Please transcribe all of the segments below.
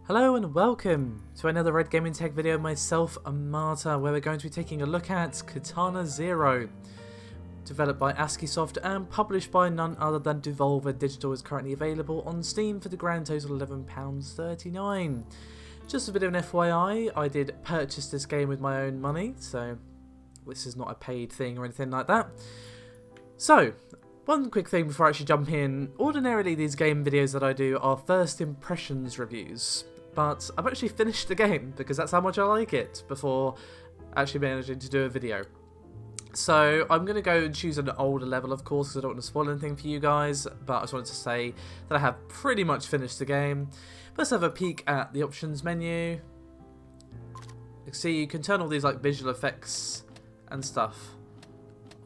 Hello and welcome to another Red Gaming Tech video, myself, Amata, where we're going to be taking a look at Katana Zero. Developed by Askiisoft and published by none other than Devolver Digital, is currently available on Steam for the grand total of £11.39. Just a bit of an FYI, I did purchase this game with my own money, so this is not a paid thing or anything like that. So, one quick thing before I actually jump in. Ordinarily these game videos that I do are first impressions reviews, but I've actually finished the game because that's how much I like it before actually managing to do a video. So I'm going to go and choose an older level, of course, because I don't want to spoil anything for you guys, but I just wanted to say that I have pretty much finished the game. Let's have a peek at the options menu. You can see you can turn all these like visual effects and stuff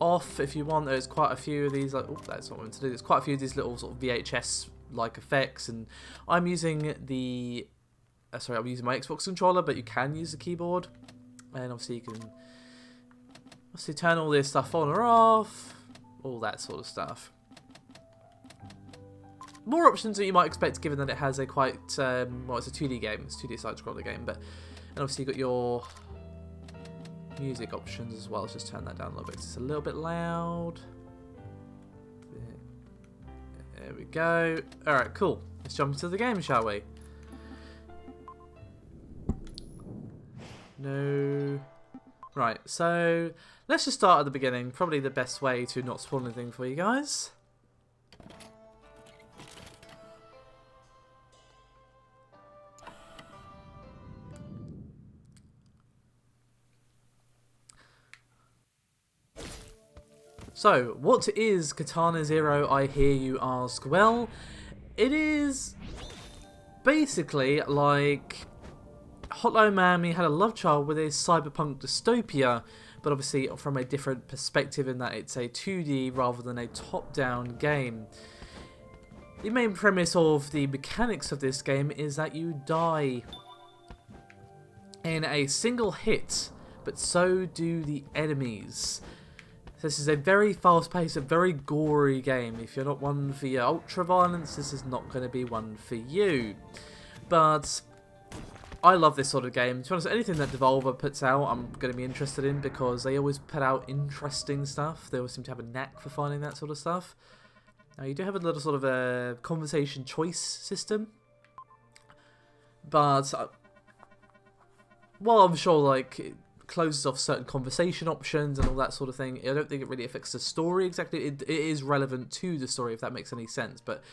off if you want. There's quite a few of these, like, oh, that's not what I meant to do. There's quite a few of these little sort of VHS like effects, and I'm using the I'm using my Xbox controller, but you can use the keyboard, and obviously you can turn all this stuff on or off, all that sort of stuff. More options than you might expect, given that it has a quite well, it's a 2D game, it's a 2D side-scroller game, but and obviously you've got your music options as well. Let's just turn that down a little bit. It's a little bit loud. There we go. Alright, cool. Let's jump into the game, shall we? No. Right, so let's just start at the beginning. Probably the best way to not spoil anything for you guys. So, what is Katana Zero, I hear you ask? Well, it is basically like Hotline Miami had a love child with a cyberpunk dystopia, but obviously from a different perspective in that it's a 2D rather than a top-down game. The main premise of the mechanics of this game is that you die in a single hit, but so do the enemies. This is a very fast-paced, a very gory game. If you're not one for your ultra-violence, this is not going to be one for you. But I love this sort of game. To be honest, anything that Devolver puts out, I'm going to be interested in, because they always put out interesting stuff. They always seem to have a knack for finding that sort of stuff. Now, you do have a little sort of a conversation choice system, but while I'm sure like it closes off certain conversation options and all that sort of thing, I don't think it really affects the story exactly. It is relevant to the story, if that makes any sense, but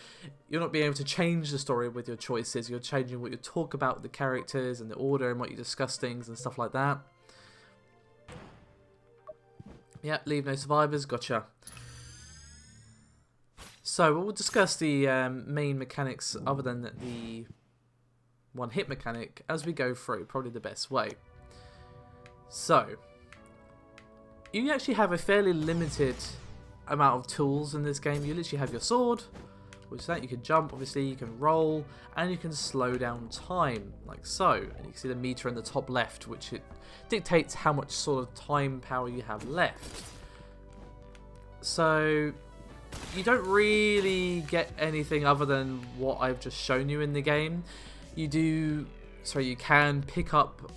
you're not being able to change the story with your choices. You're changing what you talk about with the characters and the order and what you discuss things and stuff like that. Yeah, leave no survivors, gotcha. So we'll discuss the main mechanics other than the one hit mechanic as we go through, probably the best way. So, you actually have a fairly limited amount of tools in this game. You literally have your sword, which is that you can jump, obviously, you can roll, and you can slow down time, like so. And you can see the meter in the top left, which it dictates how much sort of time power you have left. So, you don't really get anything other than what I've just shown you in the game. You can pick up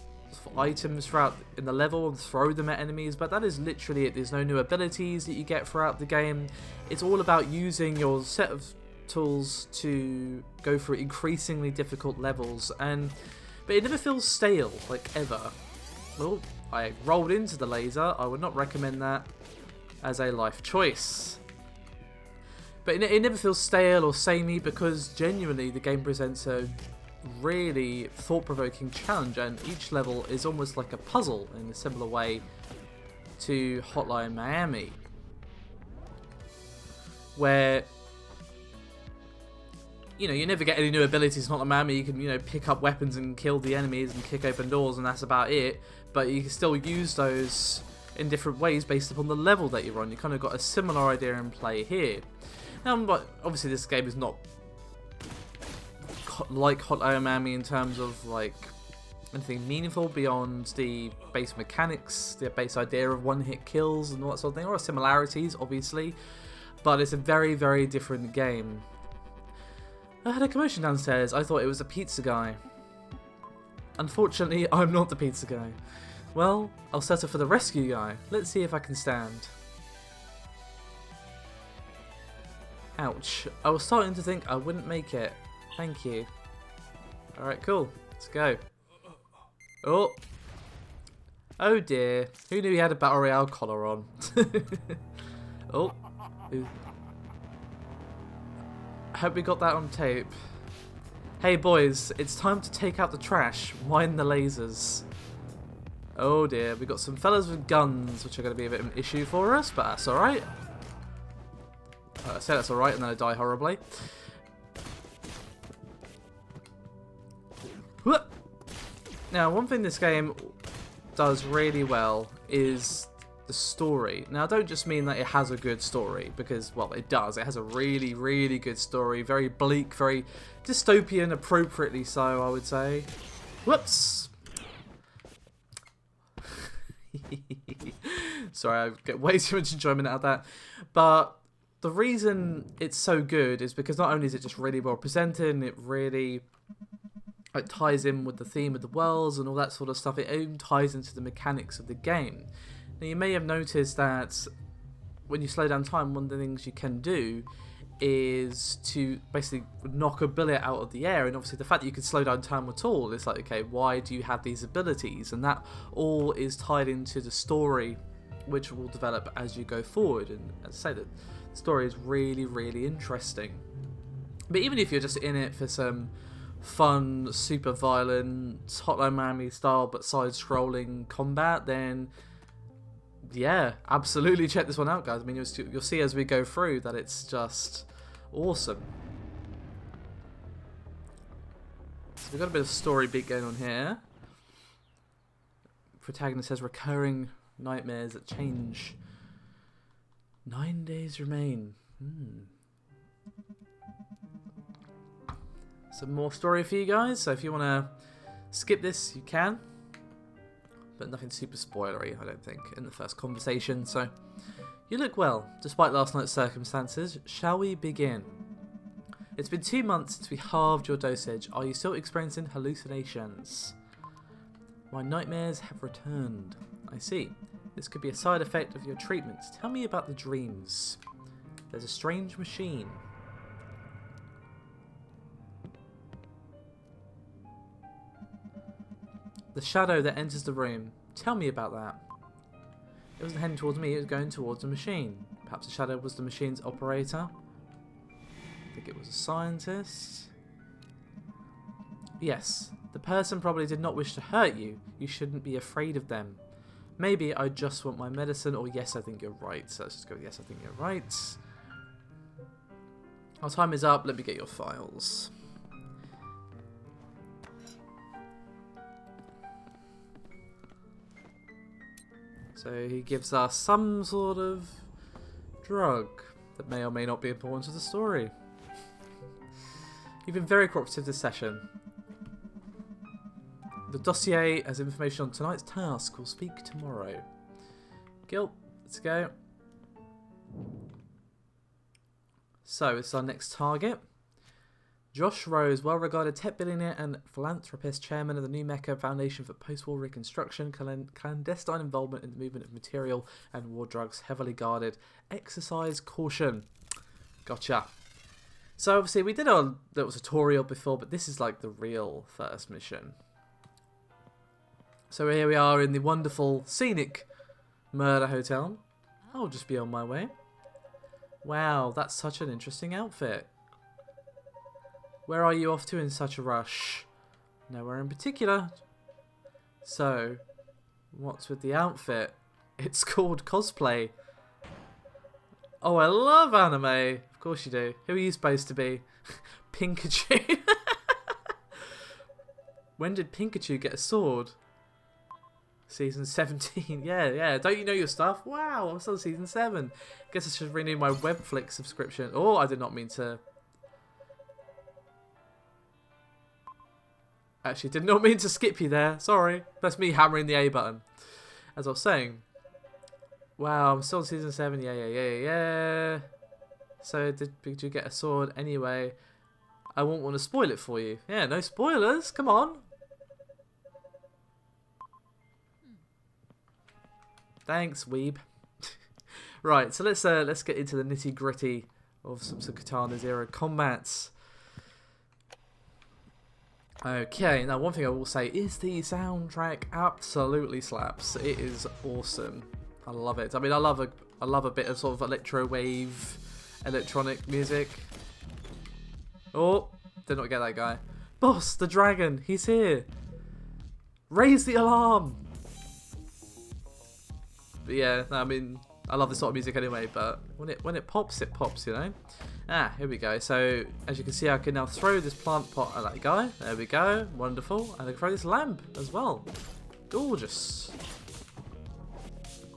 items throughout in the level and throw them at enemies, but that is literally it. There's no new abilities that you get throughout the game. It's all about using your set of tools to go through increasingly difficult levels, but it never feels stale, like, ever. Well, I rolled into the laser. I would not recommend that as a life choice. But it never feels stale or samey, because genuinely the game presents a really thought-provoking challenge, and each level is almost like a puzzle in a similar way to Hotline Miami, where you never get any new abilities. In Hotline Miami, you can pick up weapons and kill the enemies and kick open doors, and that's about it. But you can still use those in different ways based upon the level that you're on. You kind of got a similar idea in play here. Now, but obviously this game is not like Hotline Miami in terms of like anything meaningful beyond the base mechanics, the base idea of one-hit kills and all that sort of thing. There are similarities, obviously, but it's a very, very different game. I had a commotion downstairs. I thought it was a pizza guy. Unfortunately, I'm not the pizza guy. Well, I'll settle for the rescue guy. Let's see if I can stand. Ouch. I was starting to think I wouldn't make it. Thank you. Alright, cool. Let's go. Oh. Oh dear. Who knew he had a Battle Royale collar on? Oh. I hope we got that on tape. Hey boys, it's time to take out the trash. Wind the lasers. Oh dear, we got some fellas with guns, which are going to be a bit of an issue for us, but that's alright. I say that's alright and then I die horribly. Now, one thing this game does really well is the story. Now, I don't just mean that it has a good story, because, well, it does. It has a really, really good story. Very bleak, very dystopian, appropriately so, I would say. Whoops! Sorry, I get way too much enjoyment out of that. But the reason it's so good is because not only is it just really well presented, and it really ties in with the theme of the worlds and all that sort of stuff, it even ties into the mechanics of the game. Now, you may have noticed that when you slow down time, one of the things you can do is to basically knock a bullet out of the air, and obviously the fact that you can slow down time at all, it's like, okay, why do you have these abilities? And that all is tied into the story, which will develop as you go forward. And as I say, the story is really, really interesting. But even if you're just in it for some fun, super violent, Hotline Miami style but side-scrolling combat, then yeah, absolutely check this one out, guys. I mean, you'll see as we go through that it's just awesome. So we've got a bit of story beat going on here. Protagonist has recurring nightmares that change. 9 days remain. Some more story for you guys, so if you want to skip this, you can. But nothing super spoilery, I don't think, in the first conversation. So, you look well, despite last night's circumstances. Shall we begin? It's been 2 months since we halved your dosage. Are you still experiencing hallucinations? My nightmares have returned. I see. This could be a side effect of your treatments. Tell me about the dreams. There's a strange machine. The shadow that enters the room. Tell me about that. It wasn't heading towards me, it was going towards the machine. Perhaps the shadow was the machine's operator. I think it was a scientist. Yes, the person probably did not wish to hurt you. You shouldn't be afraid of them. Maybe I just want my medicine, or yes, I think you're right. So let's just go with yes, I think you're right. Our time is up, let me get your files. So he gives us some sort of drug that may or may not be important to the story. You've been very cooperative this session. The dossier has information on tonight's task. We'll speak tomorrow. Gil, let's go. So, it's our next target. Josh Rose, well-regarded tech billionaire and philanthropist, chairman of the New Mecca Foundation for Post-War Reconstruction, clandestine involvement in the movement of material and war drugs, heavily guarded. Exercise caution. Gotcha. So obviously we did a little tutorial before, but this is like the real first mission. So here we are in the wonderful, scenic murder hotel. I'll just be on my way. Wow, that's such an interesting outfit. Where are you off to in such a rush? Nowhere in particular. So, what's with the outfit? It's called cosplay. Oh, I love anime. Of course you do. Who are you supposed to be? Pikachu. When did Pikachu get a sword? Season 17. Yeah. Don't you know your stuff? Wow, I'm still season 7. Guess I should renew my Webflix subscription. Oh, I did not mean to. Actually, did not mean to skip you there. Sorry. That's me hammering the A button. As I was saying. Wow, I'm still in season 7. Yeah. So, did you get a sword anyway? I won't want to spoil it for you. Yeah, no spoilers. Come on. Thanks, weeb. Right, so let's get into the nitty gritty of some Katana Zero combats. Okay, now one thing I will say is the soundtrack absolutely slaps. It is awesome. I love it. I mean, I love a bit of sort of electro wave, electronic music. Oh, did not get that guy. Boss, the dragon, he's here. Raise the alarm. But yeah, I mean, I love this sort of music anyway. But when it pops, you know. Ah, here we go. So, as you can see, I can now throw this plant pot at that guy. There we go. Wonderful. And I can throw this lamp as well. Gorgeous.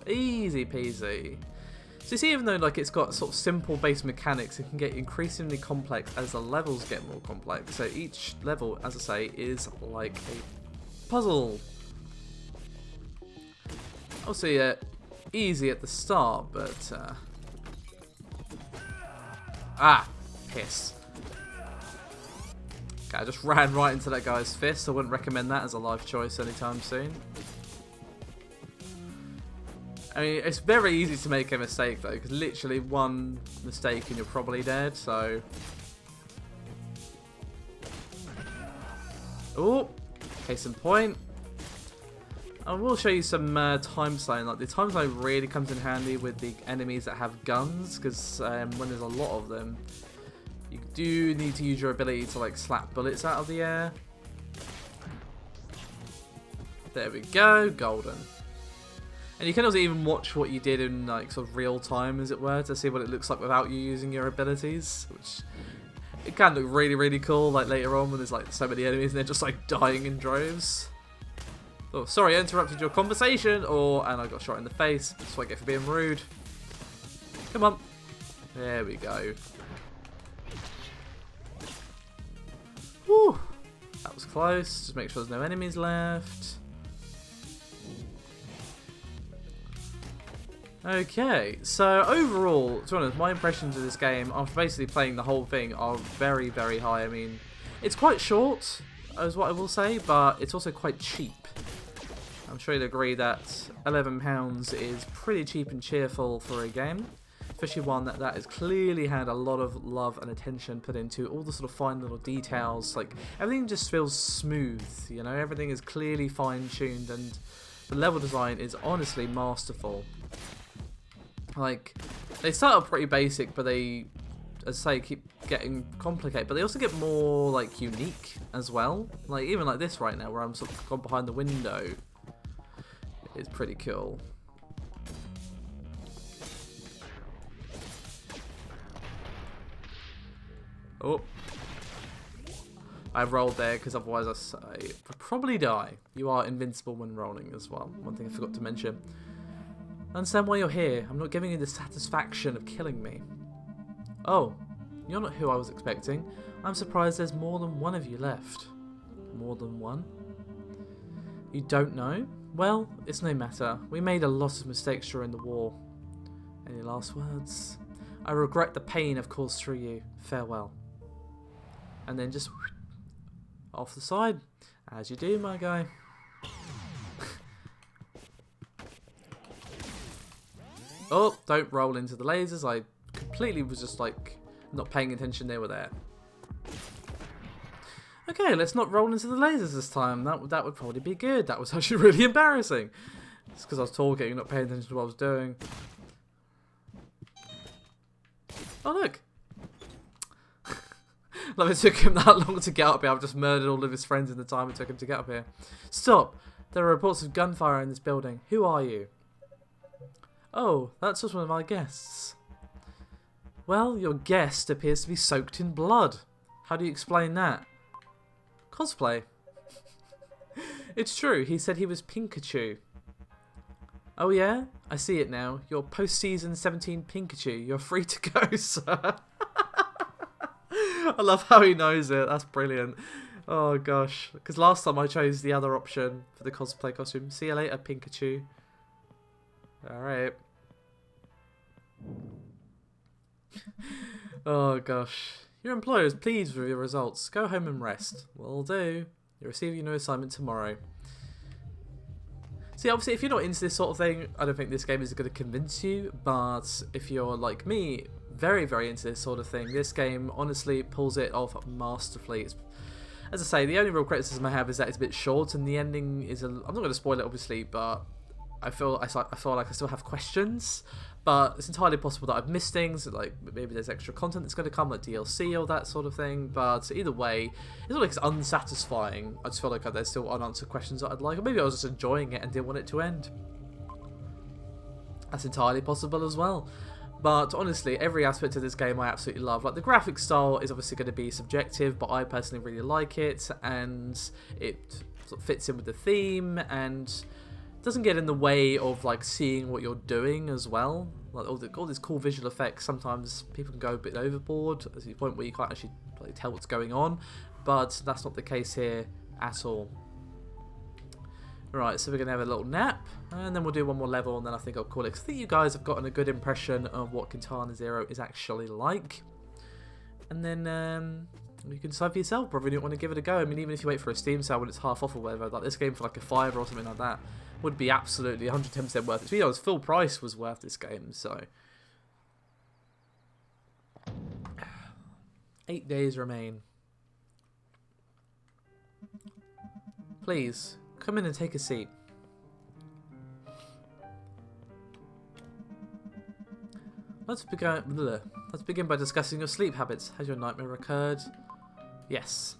Easy peasy. So you see, even though like it's got sort of simple base mechanics, it can get increasingly complex as the levels get more complex. So each level, as I say, is like a puzzle. Obviously, easy at the start, but... Ah, piss. Okay, I just ran right into that guy's fist. I wouldn't recommend that as a life choice anytime soon. I mean, it's very easy to make a mistake though, because literally one mistake and you're probably dead, so... Oh, case in point. I will show you some time slowing. Like the time slowing really comes in handy with the enemies that have guns, because when there's a lot of them, you do need to use your ability to like slap bullets out of the air. There we go, golden. And you can also even watch what you did in like sort of real time, as it were, to see what it looks like without you using your abilities, which it can look really, really cool. Like later on when there's like so many enemies and they're just like dying in droves. Oh, sorry, I interrupted your conversation, and I got shot in the face. That's what I get for being rude. Come on. There we go. Whew. That was close. Just make sure there's no enemies left. Okay, so overall, to be honest, my impressions of this game after basically playing the whole thing are very, very high. I mean, it's quite short, is what I will say, but it's also quite cheap. I'm sure you'll agree that £11 is pretty cheap and cheerful for a game, especially one that has clearly had a lot of love and attention put into all the sort of fine little details. Like, everything just feels smooth, you know, everything is clearly fine-tuned, and the level design is honestly masterful. Like, they start off pretty basic, but they, as I say, keep getting complicated, but they also get more, like, unique as well. Like, even like this right now, where I'm sort of gone behind the window. It's pretty cool. Oh. I rolled there because otherwise I'd probably die. You are invincible when rolling as well. One thing I forgot to mention. I understand why you're here. I'm not giving you the satisfaction of killing me. Oh, you're not who I was expecting. I'm surprised there's more than one of you left. More than one? You don't know? Well, it's no matter. We made a lot of mistakes during the war. Any last words? I regret the pain I've caused through you. Farewell. And then just off the side. As you do, my guy. Oh, don't roll into the lasers. I completely was just like not paying attention they were there. Okay, let's not roll into the lasers this time. That would probably be good. That was actually really embarrassing. It's because I was talking and not paying attention to what I was doing. Oh, look. Like, it took him that long to get up here. I've just murdered all of his friends in the time it took him to get up here. Stop. There are reports of gunfire in this building. Who are you? Oh, that's just one of my guests. Well, your guest appears to be soaked in blood. How do you explain that? Cosplay. It's true, he said he was Pikachu. Oh yeah? I see it now. You're post-season 17 Pikachu. You're free to go, sir. I love how he knows it. That's brilliant. Oh gosh. Because last time I chose the other option for the cosplay costume. See you later, Pikachu. Alright. Oh gosh. Your employer is pleased with your results. Go home and rest. Will do. You'll receive your new assignment tomorrow. See, obviously, if you're not into this sort of thing, I don't think this game is going to convince you. But if you're like me, very, very into this sort of thing, this game honestly pulls it off masterfully. It's, as I say, the only real criticism I have is that it's a bit short, and the ending is I'm not going to spoil it, obviously, but I feel like I still have questions. But it's entirely possible that I've missed things, like maybe there's extra content that's going to come, like DLC or that sort of thing. But either way, it's not like it's unsatisfying. I just feel like there's still unanswered questions that I'd like, or maybe I was just enjoying it and didn't want it to end. That's entirely possible as well. But honestly, every aspect of this game I absolutely love. Like, the graphic style is obviously going to be subjective, but I personally really like it, and it sort of fits in with the theme, and doesn't get in the way of like seeing what you're doing as well. Like all these cool visual effects, sometimes people can go a bit overboard to the point where you can't actually like tell what's going on, but that's not the case here at all. Right, so we're going to have a little nap, and then we'll do one more level, and then I think I'll call it, 'cause I think you guys have gotten a good impression of what Katana Zero is actually like. And then you can decide for yourself whether you want to give it a go. I mean, even if you wait for a Steam sale when it's half off or whatever, like this game for like a $5 or something like that would be absolutely 110% worth it. To be honest, full price was worth this game, so. 8 days remain. Please, come in and take a seat. Let's begin by discussing your sleep habits. Has your nightmare occurred? Yes.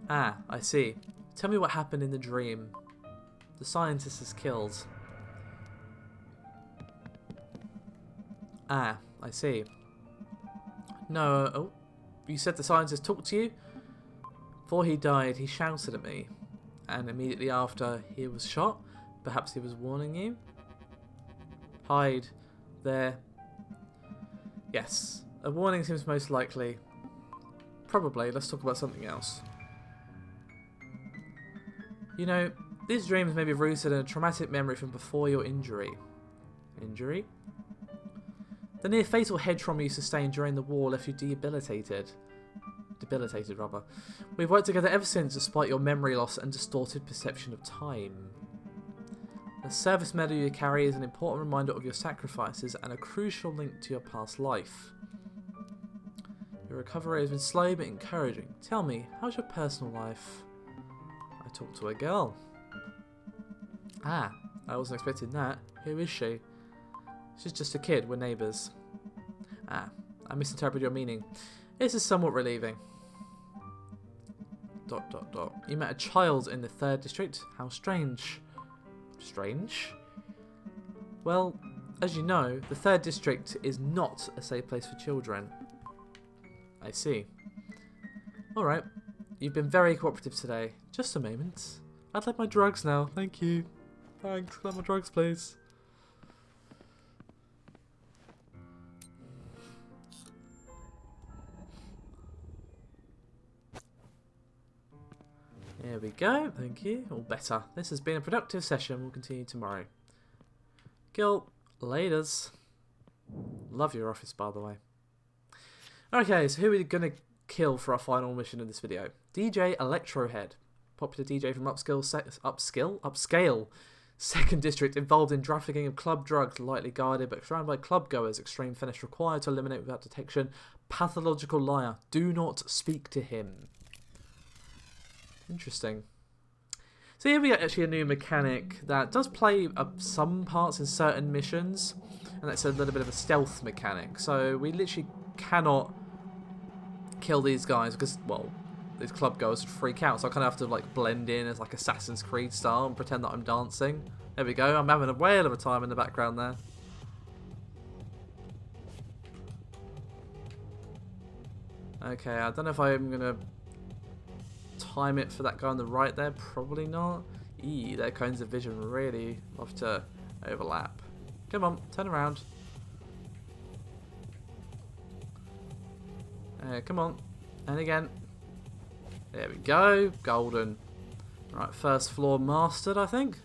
Ah, I see. Tell me what happened in the dream. The scientist is killed. Ah, I see. No, oh, you said the scientist talked to you? Before he died, he shouted at me. And immediately after, he was shot? Perhaps he was warning you? Hide. There. Yes. A warning seems most likely. Probably. Let's talk about something else. You know, these dreams may be rooted in a traumatic memory from before your injury. Injury? The near fatal head trauma you sustained during the war left you debilitated. Debilitated, rather. We've worked together ever since, despite your memory loss and distorted perception of time. The service medal you carry is an important reminder of your sacrifices and a crucial link to your past life. Your recovery has been slow but encouraging. Tell me, how's your personal life? I talked to a girl. Ah, I wasn't expecting that. Who is she? She's just a kid, we're neighbours. Ah, I misinterpreted your meaning. This is somewhat relieving. ... You met a child in the 3rd district? How strange. Strange? Well, as you know, the 3rd district is not a safe place for children. I see. Alright, you've been very cooperative today. Just a moment. I'd like my drugs now, thank you. Thanks, can I have my drugs please? There we go, thank you. All better. This has been a productive session. We'll continue tomorrow. Gil, laters. Love your office, by the way. Okay, so who are we going to kill for our final mission in this video? DJ Electrohead. Popular DJ from Upscale 2nd District, involved in trafficking of club drugs, lightly guarded but surrounded by club goers. Extreme finish required to eliminate without detection. Pathological liar. Do not speak to him. Interesting. So here we get actually a new mechanic that does play some parts in certain missions, and that's a little bit of a stealth mechanic. So we literally cannot kill these guys because, well, these club goers would freak out. So I kind of have to like blend in as like Assassin's Creed style and pretend that I'm dancing. There we go. I'm having a whale of a time in the background there. Okay, I don't know if I'm gonna time it for that guy on the right there. Probably not. Their cones of vision really love to overlap. Come on, turn around. Come on. And again. There we go. Golden. Right, first floor mastered, I think.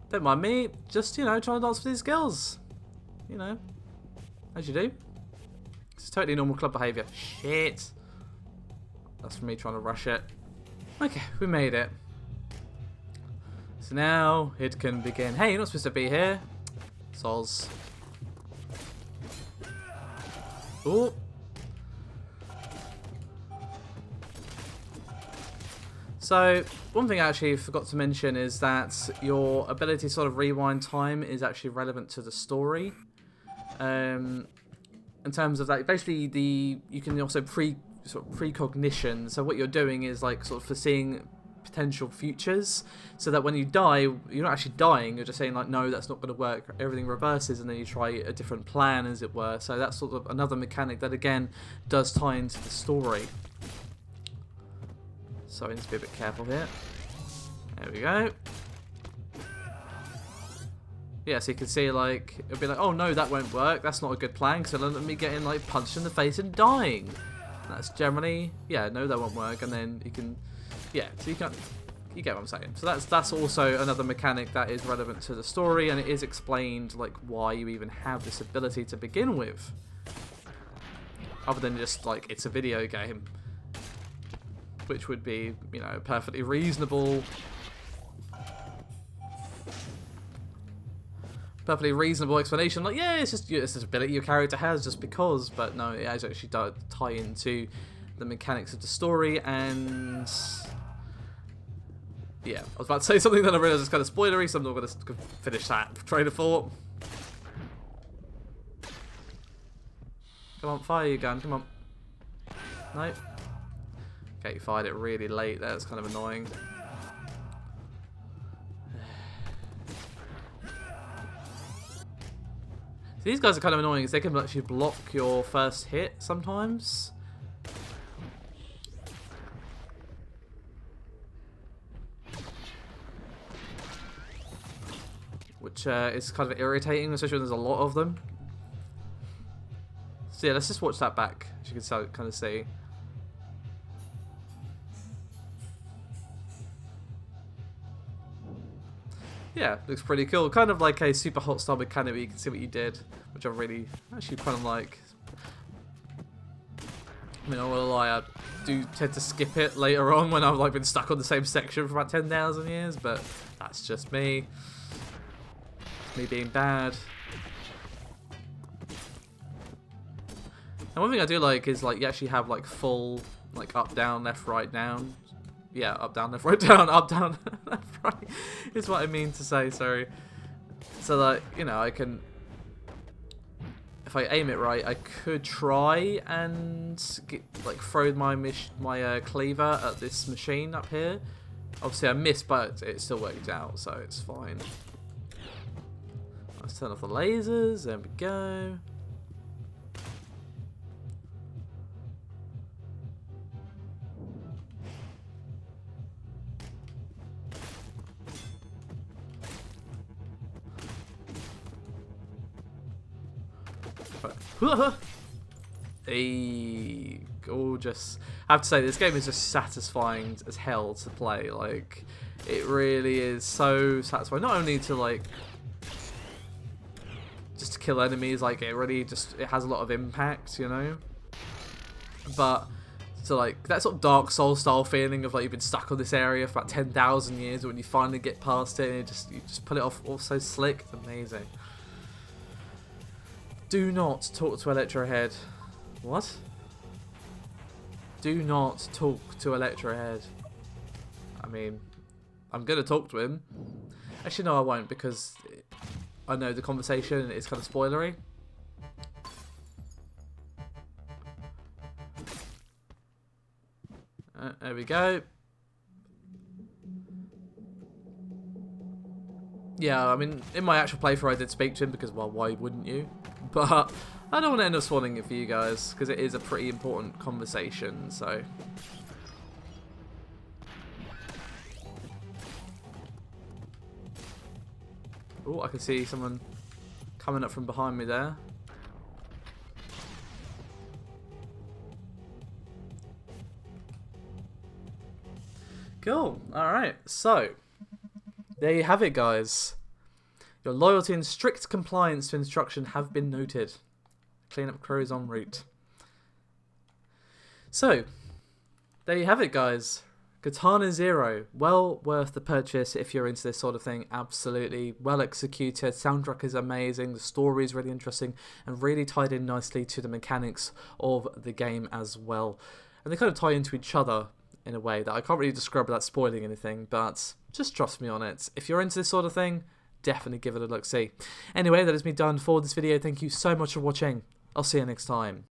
Don't mind me. Just, you know, trying to dance with these girls. You know. As you do. It's totally normal club behaviour. Shit. That's for me trying to rush it. Okay, we made it. So now it can begin. Hey, you're not supposed to be here. Soz. Ooh. So, one thing I actually forgot to mention is that your ability to sort of rewind time is actually relevant to the story. In terms of that, basically you can also precognition. So what you're doing is like sort of foreseeing potential futures, so that when you die, you're not actually dying. You're just saying like, no, that's not going to work. Everything reverses, and then you try a different plan, as it were. So that's sort of another mechanic that again does tie into the story. So I need to be a bit careful here. There we go. Yeah, so you can see, like, it'll be like, oh no, that won't work. That's not a good plan, because it'll let me getting, like, punched in the face and dying. That's generally, yeah, no, that won't work. And then you can, yeah, so you get what I'm saying. So that's also another mechanic that is relevant to the story, and it is explained, like, why you even have this ability to begin with. Other than just, like, it's a video game. Which would be, you know, perfectly reasonable. Perfectly reasonable explanation. Like, yeah, it's just this ability your character has just because. But no, it actually does tie into the mechanics of the story. And yeah, I was about to say something that I realised is kind of spoilery, so I'm not going to finish that train of thought. Come on, fire your gun. Come on. Nope. Okay, you fired it really late there. It's kind of annoying. So these guys are kind of annoying because they can actually block your first hit sometimes. Which is kind of irritating, especially when there's a lot of them. So yeah, let's just watch that back, as you can kind of see. Yeah, looks pretty cool. Kind of like a super hot style mechanic where you can see what you did, which I really actually kind of like. I mean, I won't lie, I do tend to skip it later on when I've like been stuck on the same section for about 10,000 years, but that's just me. Me being bad. And one thing I do like is like you actually have like full like up, down, left, right, down. Yeah, up, down, left, right, down, up, down, left, right, is what I mean to say, sorry. So that, you know, I can, if I aim it right, I could try and get, like, throw my cleaver at this machine up here. Obviously I missed, but it still worked out, so it's fine. Let's turn off the lasers, there we go. Hey, gorgeous. I have to say, this game is just satisfying as hell to play. Like, it really is so satisfying. Not only to, like, just to kill enemies, like, it really just, it has a lot of impact, you know? But to, like, that sort of Dark Souls style feeling of, like, you've been stuck on this area for about 10,000 years, and when you finally get past it, and you just pull it off all so slick. It's amazing. Do not talk to Electrohead. What? Do not talk to Electrohead. I mean, I'm going to talk to him. Actually, no, I won't, because I know the conversation is kind of spoilery. There we go. Yeah, I mean, in my actual playthrough I did speak to him because, well, why wouldn't you? But I don't want to end up spoiling it for you guys because it is a pretty important conversation, so. Oh, I can see someone coming up from behind me there. Cool. Alright, so there you have it, guys. Your loyalty and strict compliance to instruction have been noted. Cleanup crew is en route. So, there you have it, guys. Katana Zero, well worth the purchase if you're into this sort of thing. Absolutely well executed, soundtrack is amazing, the story is really interesting and really tied in nicely to the mechanics of the game as well. And they kind of tie into each other in a way that I can't really describe without spoiling anything, but just trust me on it. If you're into this sort of thing, definitely give it a look-see. Anyway, that is me done for this video. Thank you so much for watching. I'll see you next time.